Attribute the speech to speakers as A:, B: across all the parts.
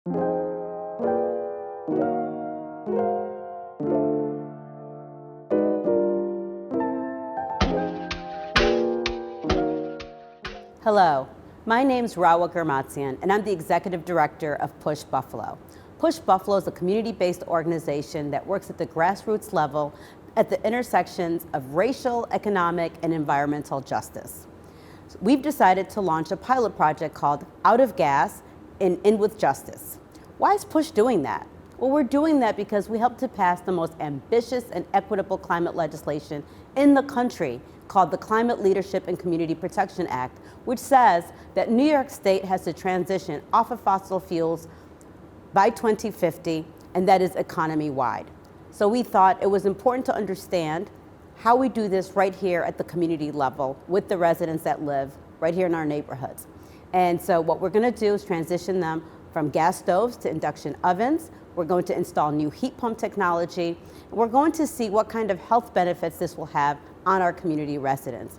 A: Hello, my name's Rawa Garmatsian, and I'm the Executive Director of Push Buffalo. Push Buffalo is a community-based organization that works at the grassroots level at the intersections of racial, economic, and environmental justice. We've decided to launch a pilot project called Out of Gas and In with Justice. Why is Push doing that? Well, we're doing that because we helped to pass the most ambitious and equitable climate legislation in the country called the Climate Leadership and Community Protection Act, which says that New York State has to transition off of fossil fuels by 2050, and that is economy-wide. So we thought it was important to understand how we do this right here at the community level with the residents that live right here in our neighborhoods. And so what we're gonna do is transition them from gas stoves to induction ovens. We're going to install new heat pump technology. We're going to see what kind of health benefits this will have on our community residents.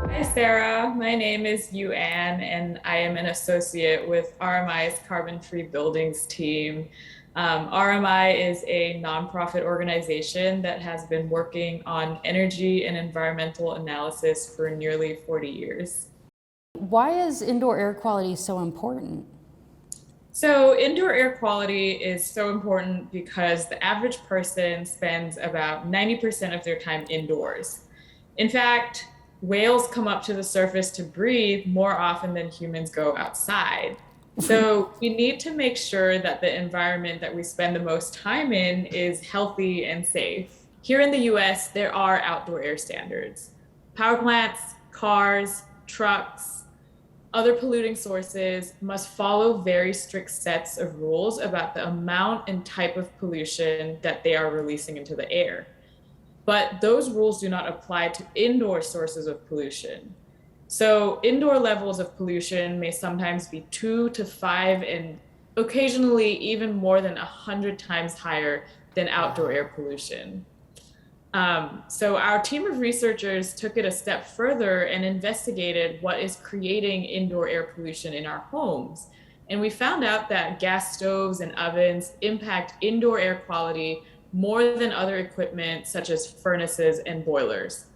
B: Hi Sarah, my name is Yuan and I am an associate with RMI's Carbon Free Buildings team. RMI is a nonprofit organization that has been working on energy and environmental analysis for nearly 40 years.
C: Why is indoor air quality so important?
B: So indoor air quality is so important because the average person spends about 90% of their time indoors. In fact, whales come up to the surface to breathe more often than humans go outside. So we need to make sure that the environment that we spend the most time in is healthy and safe. Here in the US, there are outdoor air standards. Power plants, cars, trucks, other polluting sources must follow very strict sets of rules about the amount and type of pollution that they are releasing into the air. But those rules do not apply to indoor sources of pollution. So indoor levels of pollution may sometimes be 2 to 5 and occasionally even more than 100 times higher than outdoor air pollution. So our team of researchers took it a step further and investigated what is creating indoor air pollution in our homes. And we found out that gas stoves and ovens impact indoor air quality more than other equipment such as furnaces and boilers.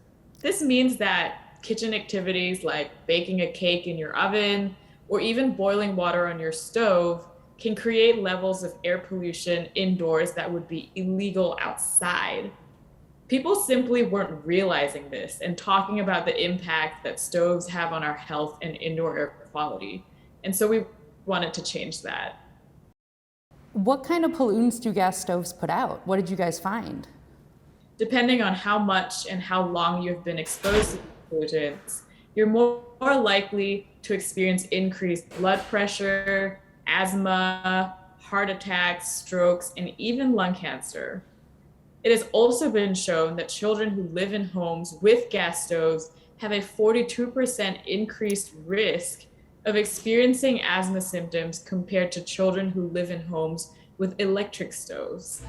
B: This means that kitchen activities like baking a cake in your oven or even boiling water on your stove can create levels of air pollution indoors that would be illegal outside. People simply weren't realizing this and talking about the impact that stoves have on our health and indoor air quality. And so we wanted to change that.
C: What kind of pollutants do gas stoves put out? What did you guys find?
B: Depending on how much and how long you've been exposed to pollutants, you're more likely to experience increased blood pressure, asthma, heart attacks, strokes, and even lung cancer. It has also been shown that children who live in homes with gas stoves have a 42% increased risk of experiencing asthma symptoms compared to children who live in homes with electric stoves.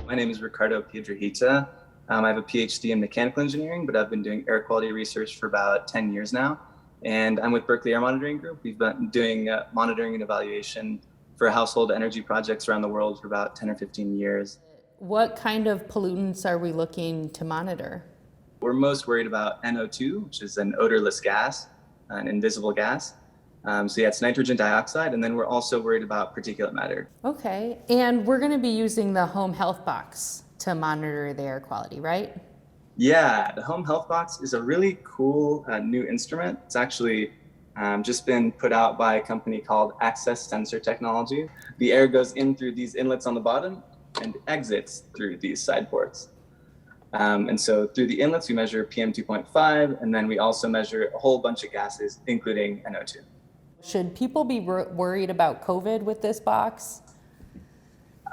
D: My name is Ricardo Piedrahita. I have a PhD in mechanical engineering, but I've been doing air quality research for about 10 years now. And I'm with Berkeley Air Monitoring Group. We've been doing monitoring and evaluation for household energy projects around the world for about 10 or 15 years.
C: What kind of pollutants are we looking to monitor?
D: We're most worried about NO2, which is an odorless gas, an invisible gas. So yeah, it's nitrogen dioxide, and then we're also worried about particulate matter.
C: Okay, and we're going to be using the home health box to monitor the air quality, right?
D: Yeah, the home health box is a really cool new instrument. It's actually just been put out by a company called Access Sensor Technology. The air goes in through these inlets on the bottom and exits through these side ports. And so through the inlets, we measure PM 2.5, and then we also measure a whole bunch of gases, including NO2.
C: Should people be worried about COVID with this box?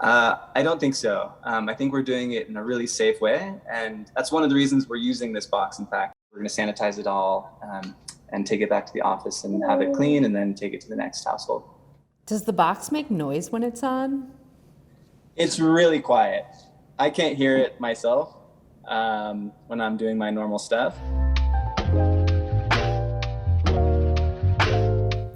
D: I don't think so. I think we're doing it in a really safe way, and that's one of the reasons we're using this box. In fact, we're going to sanitize it all and take it back to the office and have it clean, and then take it to the next household.
C: Does the box make noise when it's on?
D: It's really quiet. I can't hear it myself when I'm doing my normal stuff.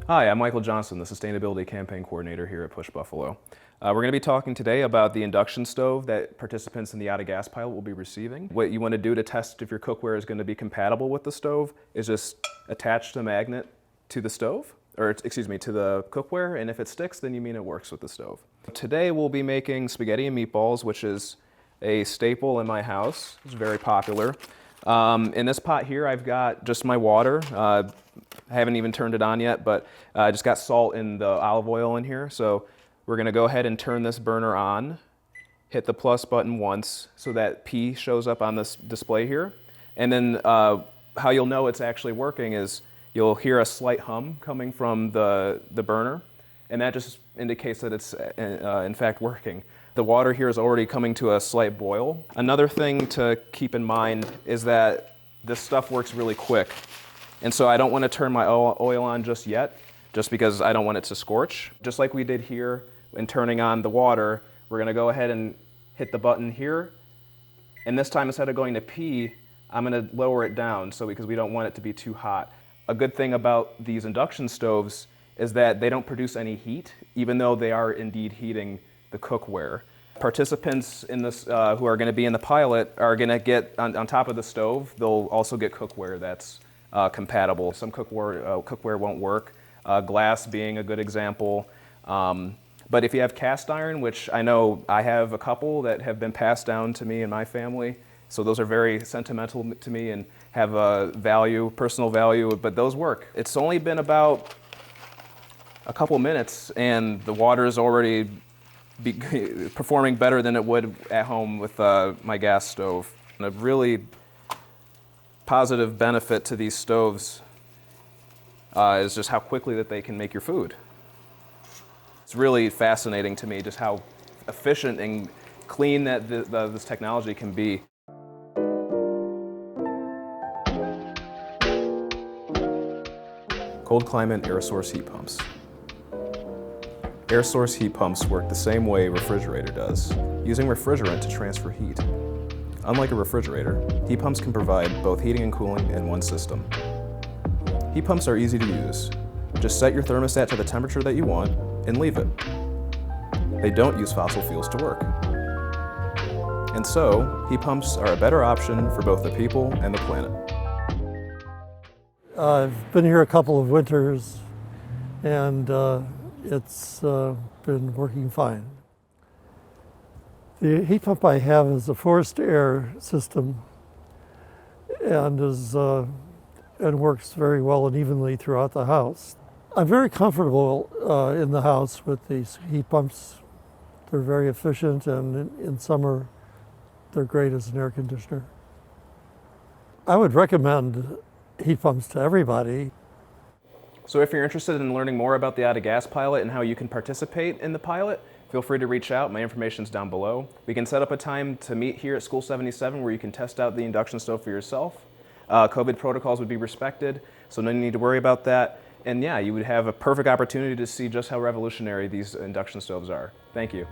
E: Hi, I'm Michael Johnson, the Sustainability Campaign Coordinator here at Push Buffalo. We're going to be talking today about the induction stove that participants in the Out of Gas pilot will be receiving. What you want to do to test if your cookware is going to be compatible with the stove is just attach the magnet to the stove, or excuse me, to the cookware, and if it sticks, then you mean it works with the stove. Today we'll be making spaghetti and meatballs, which is a staple in my house. It's very popular. In this pot here, I've got just my water. I haven't even turned it on yet, but I just got salt and the olive oil in here. So we're gonna go ahead and turn this burner on, hit the plus button once so that P shows up on this display here. And then how you'll know it's actually working is you'll hear a slight hum coming from the burner, and that just indicates that it's in fact working. The water here is already coming to a slight boil. Another thing to keep in mind is that this stuff works really quick. And so I don't want to turn my oil on just yet, just because I don't want it to scorch. Just like we did here in turning on the water, we're going to go ahead and hit the button here. And this time, instead of going to P, I'm going to lower it down because we don't want it to be too hot. A good thing about these induction stoves is that they don't produce any heat, even though they are indeed heating the cookware. Participants in this who are going to be in the pilot are going to get on top of the stove. They'll also get cookware that's compatible. Some cookware won't work. Glass being a good example. But if you have cast iron, which I know I have a couple that have been passed down to me and my family, so those are very sentimental to me and have a value, personal value. But those work. It's only been about a couple minutes, and the water is already performing better than it would at home with my gas stove. And a really positive benefit to these stoves is just how quickly that they can make your food. It's really fascinating to me just how efficient and clean that this technology can be. Cold climate air source heat pumps. Air source heat pumps work the same way a refrigerator does, using refrigerant to transfer heat. Unlike a refrigerator, heat pumps can provide both heating and cooling in one system. Heat pumps are easy to use. Just set your thermostat to the temperature that you want and leave it. They don't use fossil fuels to work. And so, heat pumps are a better option for both the people and the planet.
F: I've been here a couple of winters, and it's been working fine. The heat pump I have is a forced air system and works very well and evenly throughout the house. I'm very comfortable in the house with these heat pumps. They're very efficient, and in summer they're great as an air conditioner. I would recommend heat pumps to everybody.
E: So if you're interested in learning more about the Out of Gas pilot and how you can participate in the pilot, feel free to reach out. My information's down below. We can set up a time to meet here at School 77 where you can test out the induction stove for yourself. COVID protocols would be respected, so no need to worry about that. And yeah, you would have a perfect opportunity to see just how revolutionary these induction stoves are. Thank you.